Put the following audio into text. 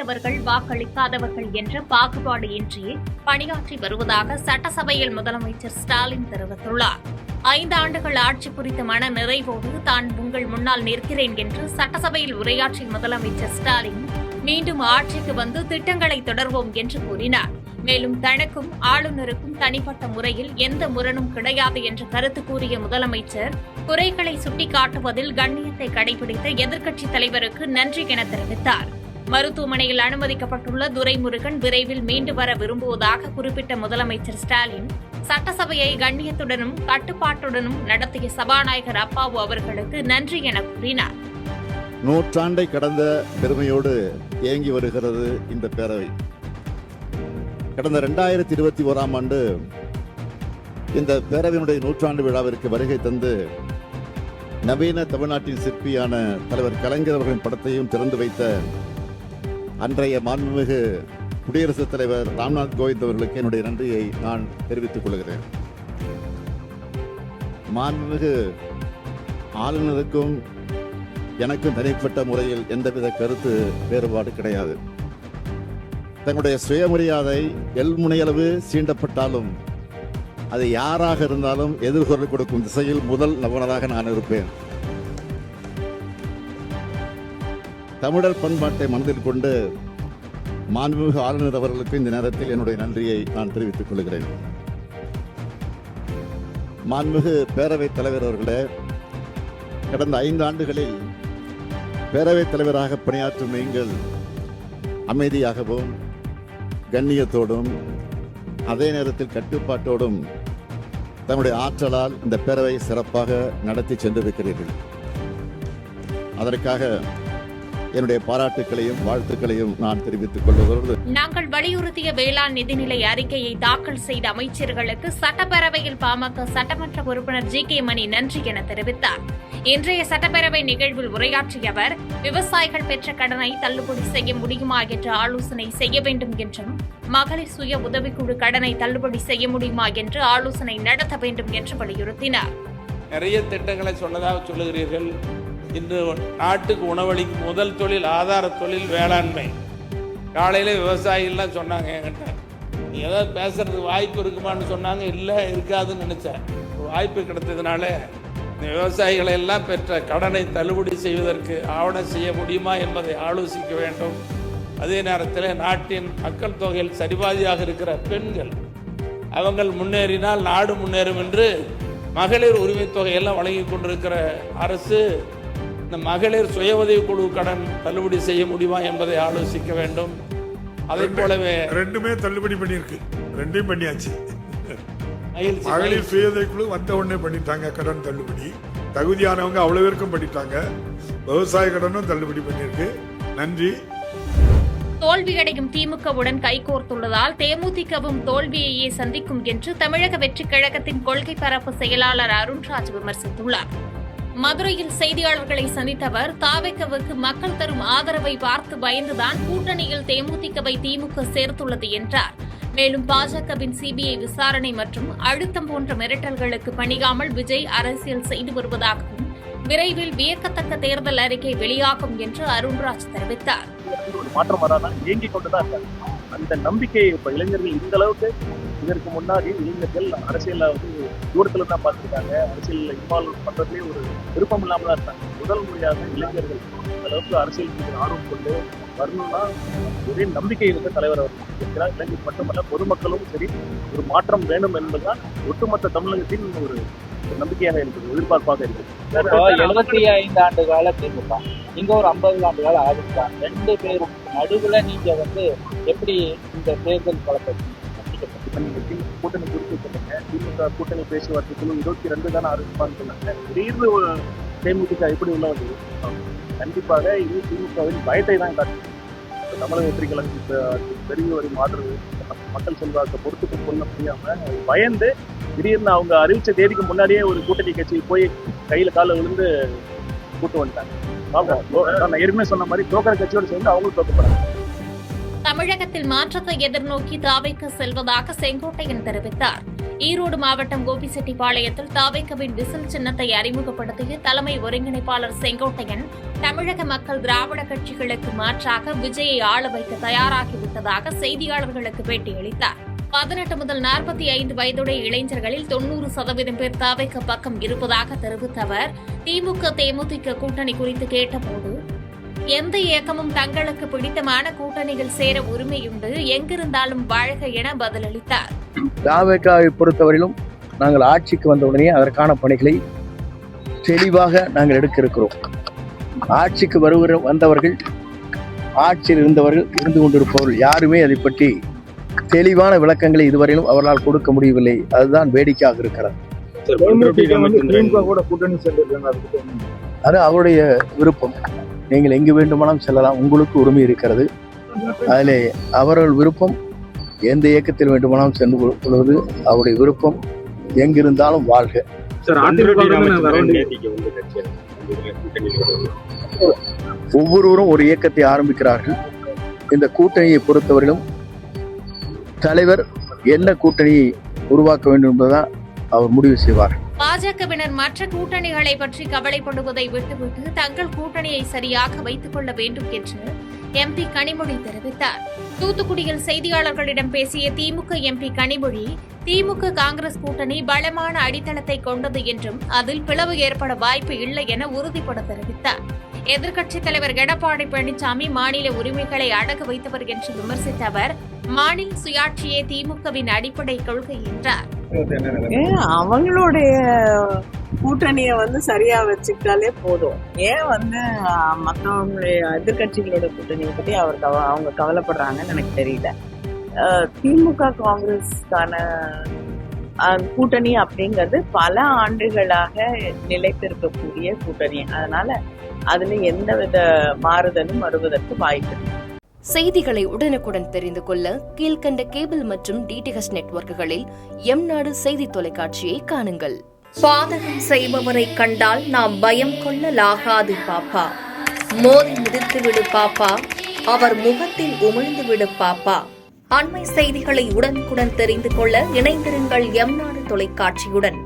வாக்களித்தவர்கள் வாக்களிக்காதவர்கள் என்ற பாகுபாடு இன்றி பணியாற்றி வருவதாக சட்டசபையில் முதலமைச்சர் ஸ்டாலின் தெரிவித்துள்ளார். 5 ஆண்டுகள் ஆட்சி குறித்த மன நிறைவோடு தான் உங்கள் முன்னால் நிற்கிறேன் என்று சட்டசபையில் உரையாற்றிய முதலமைச்சர் ஸ்டாலின் மீண்டும் ஆட்சிக்கு வந்து திட்டங்களை தொடர்வோம் என்று கூறினார். மேலும் தனக்கும் ஆளுநருக்கும் தனிப்பட்ட முறையில் எந்த முரணும் கிடையாது என்று கருத்து கூறிய முதலமைச்சர் குறைகளை சுட்டிக்காட்டுவதில் கண்ணியத்தை கடைபிடித்த எதிர்க்கட்சித் தலைவருக்கு நன்றி என தெரிவித்தார். மருத்துவமனையில் அனுமதிக்கப்பட்டுள்ள துரைமுருகன் விரைவில் மீண்டு வர விரும்புவதாக குறிப்பிட்ட முதலமைச்சர் ஸ்டாலின் சட்டசபையை கண்ணியத்துடனும் கட்டுப்பாட்டுடனும் நடத்திய சபாநாயகர் அப்பாவு அவர்களுக்கு நன்றி என கூறினார். நூற்றாண்டை கடந்த பெருமையோடு இயங்கி வருகிறது இந்த பேரவை. கடந்த 2021ஆம் ஆண்டு இந்த பேரவையினுடைய நூற்றாண்டு விழாவிற்கு வருகை தந்து நவீன தமிழ்நாட்டின் சிற்பியான தலைவர் கலைஞர் அவர்களின் படத்தையும் திறந்து வைத்த அன்றைய மாண்புமிகு குடியரசுத் தலைவர் ராம்நாத் கோவிந்த் அவர்களுக்கு என்னுடைய நன்றியை நான் தெரிவித்துக் கொள்கிறேன். மாண்புமிகு ஆளுநருக்கும் எனக்கும் தனிப்பட்ட முறையில் எந்தவித கருத்து வேறுபாடு கிடையாது. தங்களுடைய சுயமரியாதை எல்முனையளவு சீண்டப்பட்டாலும் அது யாராக இருந்தாலும் எதிர்குரல் கொடுக்கும் திசையில் முதல் நபராக நான் இருப்பேன். தமிழர் பண்பாட்டை மனதில் கொண்டு மாண்புமிகு ஆளுநர் அவர்களுக்கு இந்த நேரத்தில் என்னுடைய நன்றியை நான் தெரிவித்துக் கொள்கிறேன். மாண்புமிகு பேரவைத் தலைவர் அவர்களே, கடந்த 5 ஆண்டுகளில் பேரவைத் தலைவராக பணியாற்றும் நீங்கள் அமைதியாகவும் கண்ணியத்தோடும் அதே நேரத்தில் கட்டுப்பாட்டோடும் தன்னுடைய ஆற்றலால் இந்த பேரவை சிறப்பாக நடத்தி சென்றிருக்கிறீர்கள். அதற்காக என்னுடைய பாராட்டுகளையும் வாழ்த்துக்களையும் நான் தெரிவித்துக் கொள்வதோடு, நாங்கள் வலியுறுத்திய வேளாண் நிதிநிலை அறிக்கையை தாக்கல் செய்த அமைச்சர்களுக்கு சட்டப்பேரவையில் பாமக சட்டமன்ற உறுப்பினர் ஜி.கே. மணி நன்றி என தெரிவித்தார். இன்றைய சட்டப்பேரவை நிகழ்வில் உரையாற்றிய அவர், விவசாயிகள் பெற்ற கடனை தள்ளுபடி செய்ய முடியுமா என்ற ஆலோசனை செய்ய வேண்டும் என்றும், மகளிர் சுய உதவிக்குழு கடனை தள்ளுபடி செய்ய முடியுமா என்று ஆலோசனை நடத்த வேண்டும் என்று வலியுறுத்தினார். நிறைய திட்டங்களை சொன்னதாக சொல்லுகிறீர்கள். இன்று நாட்டுக்கு உணவளிக்கும் முதல் தொழில் ஆதார தொழில் வேளாண்மை. காலையில் விவசாயிகள்லாம் சொன்னாங்க என்கிட்ட, நீ ஏதாவது பேசுறதுக்கு வாய்ப்பு இருக்குமான்னு சொன்னாங்க. இல்லை, இருக்காதுன்னு நினச்சேன். வாய்ப்பு கிடைத்ததுனால இந்த விவசாயிகளை எல்லாம் பெற்ற கடனை தள்ளுபடி செய்வதற்கு ஆவணம் செய்ய முடியுமா என்பதை ஆலோசிக்க வேண்டும். அதே நேரத்தில் நாட்டின் மக்கள் தொகையில் சரிபாதியாக இருக்கிற பெண்கள், அவங்கள் முன்னேறினால் நாடு முன்னேறும் என்று மகளிர் உரிமை தொகையெல்லாம் வழங்கி கொண்டிருக்கிற அரசு இந்த மகளிர் சுய உதவி குழு கடன் தள்ளுபடி செய்ய முடியுமா என்பதை ஆலோசிக்க வேண்டும். அதை போலவே ரெண்டுமே தள்ளுபடி பண்ணியிருக்கு, ரெண்டையும் பண்ணியாச்சு. மகளிர் சுய உதவி குழு வந்த உடனே பண்ணிட்டாங்க கடன் தள்ளுபடி. தகுதியானவங்க அவ்வளவு பேருக்கும் பண்ணிட்டாங்க. விவசாய கடனும் தள்ளுபடி பண்ணியிருக்கு. நன்றி. தோல்வியடையும் திமுகவுடன் கைகோர்த்துள்ளதால் தேமுதிகவும் தோல்வியையே சந்திக்கும் என்று தமிழக வெற்றிக் கழகத்தின் கொள்கை பரப்பு செயலாளர் அருண்ராஜ் விமர்சித்துள்ளார். மதுரையில் செய்தியாளர்களை சந்தித்த அவர், தாவேக்காவுக்கு மக்கள் தரும் ஆதரவை பார்த்து பயந்துதான் கூட்டணியில் தேமுதிகவை திமுக சேர்த்துள்ளது என்றார். மேலும் பாஜகவின் சிபிஐ விசாரணை மற்றும் அழுத்தம் போன்ற மிரட்டல்களுக்கு பணியாமல் விஜய் அரசியல் செய்து வருவதாகவும், விரைவில் வியக்கத்தக்க தேர்தல் அறிக்கை வெளியாகும் என்று அருண்ராஜ் தெரிவித்தார். மாற்றம் வராதான் இயங்கிக் கொண்டுதான் இருக்காங்க. அந்த நம்பிக்கை இப்ப இளைஞர்கள் இந்த அளவுக்கு, இதற்கு முன்னாடி இளைஞர்கள் அரசியல தூரத்துல தான் பார்த்துருக்காங்க. அரசியல் இன்வால்வ் பண்றதுலேயே ஒரு விருப்பம் இல்லாம தான் இருக்காங்க. முதல் முறையாக இளைஞர்கள் இந்த அளவுக்கு அரசியல் ஆர்வம் கொண்டு வரணும்னா ஒரே நம்பிக்கை இருக்க தலைவர் அவர் இருக்கிறார். இளைஞர் மட்டுமல்ல, பொதுமக்களும் சரி ஒரு மாற்றம் வேண்டும் என்பதுதான் ஒட்டுமொத்த தமிழகத்தின் ஒரு நம்பிக்கையாக இருக்குது, எதிர்பார்ப்பாக இருக்குது. 75 ஆண்டு கால திமுக, இங்க ஒரு 50 ஆண்டு கால அதிமுக, 2 பேரும் நடுவுல நீங்க எப்படி இந்த தேர்தல் களத்தை கூட்டணி குறித்து சொல்லுங்க. திமுக கூட்டணி பேச்சுவார்த்தை குழு 22 தானே அறிவிப்பான்னு சொன்னாங்க. திடீர்னு தேமுதிக எப்படி உள்ளது? கண்டிப்பாக இது திமுகவின் பயத்தை தான் காட்டுது. தமிழக வெற்றி கழகத்துக்கு பெரிய ஒரு ஆதரவு, மக்கள் செல்வாக்க பொறுத்துக்கு கொள்ள முடியாம பயந்து திடீர்னு அவங்க அறிவிச்ச தேதிக்கு முன்னாடியே ஒரு கூட்டணி கட்சி போய் கையில கால விழுந்து கூட்டு வந்துட்டாங்க. நான் ஏற்கனவே சொன்ன மாதிரி தோக்கிற கட்சியோடு சேர்ந்து அவங்களும் தோக்கப்படுறாங்க. தமிழகத்தில் மாற்றத்தை எதிர்நோக்கி தாவேக்க செல்வதாக செங்கோட்டையன் தெரிவித்தார். ஈரோடு மாவட்டம் கோபிச்செட்டிப்பாளையத்தில் தாவேக்கவின் விசில் சின்னத்தை அறிமுகப்படுத்திய தலைமை ஒருங்கிணைப்பாளர் செங்கோட்டையன், தமிழக மக்கள் திராவிட கட்சிகளுக்கு மாற்றாக விஜயை ஆள வைக்க தயாராகிவிட்டதாக செய்தியாளர்களுக்கு பேட்டியளித்தார். 18 முதல் 45 வயதுடைய இளைஞர்களில் 90% பேர் தாவேக்க பக்கம் இருப்பதாக தெரிவித்த அவர், திமுக தேமுதிக கூட்டணி குறித்து கேட்டபோது, எந்த இயக்கமும் தங்களுக்கு பிடித்தமான கூட்டணியில் சேர உரிமையுண்டு, எங்கிருந்தாலும் வாழ்க என பதிலளித்தார். தாவேக்காவை பொறுத்தவரையிலும் நாங்கள் ஆட்சிக்கு வந்தவுடனே அதற்கான பணிகளை தெளிவாக நாங்கள் எடுக்க இருக்கிறோம். ஆட்சிக்கு வந்தவர்கள், ஆட்சியில் இருந்தவர்கள், இருந்து கொண்டிருப்பவர்கள் யாருமே அதை பற்றி தெளிவான விளக்கங்களை இதுவரையிலும் அவர்களால் கொடுக்க முடியவில்லை. அதுதான் வேடிக்கையாக இருக்கிறது. அது அவருடைய விருப்பம். நீங்கள் எங்கு வேண்டுமானாலும் செல்லலாம், உங்களுக்கு உரிமை இருக்கிறது. அதிலே அவர்கள் விருப்பம். எந்த இயக்கத்தில் வேண்டுமானாலும் சென்று கொள்வது அவருடைய விருப்பம். எங்கிருந்தாலும் வாழ்க. ஒவ்வொருவரும் ஒரு இயக்கத்தை ஆரம்பிக்கிறார்கள். இந்த கூட்டணியை பொறுத்தவரையிலும் தலைவர் என்ன கூட்டணியை உருவாக்க வேண்டும் என்பதுதான் அவர் முடிவு செய்வார். பாஜகவினர் மற்ற கூட்டணிகளை பற்றி கவலைப்படுவதை விட்டுவிட்டு தங்கள் கூட்டணியை சரியாக வைத்துக் கொள்ள வேண்டும் என்று எம்பி கனிமொழி தெரிவித்தார். தூத்துக்குடியில் செய்தியாளர்களிடம் பேசிய திமுக எம்பி கனிமொழி, திமுக காங்கிரஸ் கூட்டணி பலமான அடித்தளத்தை கொண்டது என்றும் அதில் பிளவு ஏற்பட வாய்ப்பு இல்லை என உறுதிபட தெரிவித்தார். எதிர்க்கட்சித் தலைவர் எடப்பாடி பழனிசாமி மாநில உரிமைகளை அடகு வைத்தவர் என்று விமர்சித்த அவர், மாநில சுயாட்சியே திமுகவின் அடிப்படை கொள்கை என்றார். அவங்களுடைய கூட்டணிய சரியா வச்சுக்கிட்டாலே போதும். ஏன் மற்றவங்களுடைய எதிர்கட்சிகளோட கூட்டணியை பத்தி அவங்க கவலைப்படுறாங்கன்னு எனக்கு தெரியல. திமுக காங்கிரஸ்க்கான கூட்டணி அப்படிங்கிறது பல ஆண்டுகளாக நிலைத்திருக்கக்கூடிய கூட்டணி. அதனால அதுல எந்தவித மாறுதலும் வருவதற்கு வாய்ப்பு இல்லை. செய்திகளை உடனுக்குடன் தெரிந்து கொள்ள கீழ்கண்ட கேபிள் மற்றும் டிடிஎச் நெட்வொர்க்குகளில் எம்நாடு செய்தி தொலைக்காட்சியை காணுங்கள். பாதகம் செய்பவரை கண்டால் நாம் பயம் கொள்ளலாகாது பாப்பா. மோதி மிதித்து விடு பாப்பா, அவர் முகத்தில் உமிழ்ந்து விடு பாப்பா. அண்மை செய்திகளை உடனுக்குடன் தெரிந்து கொள்ள இணைந்திருங்கள் எம்நாடு தொலைக்காட்சியுடன்.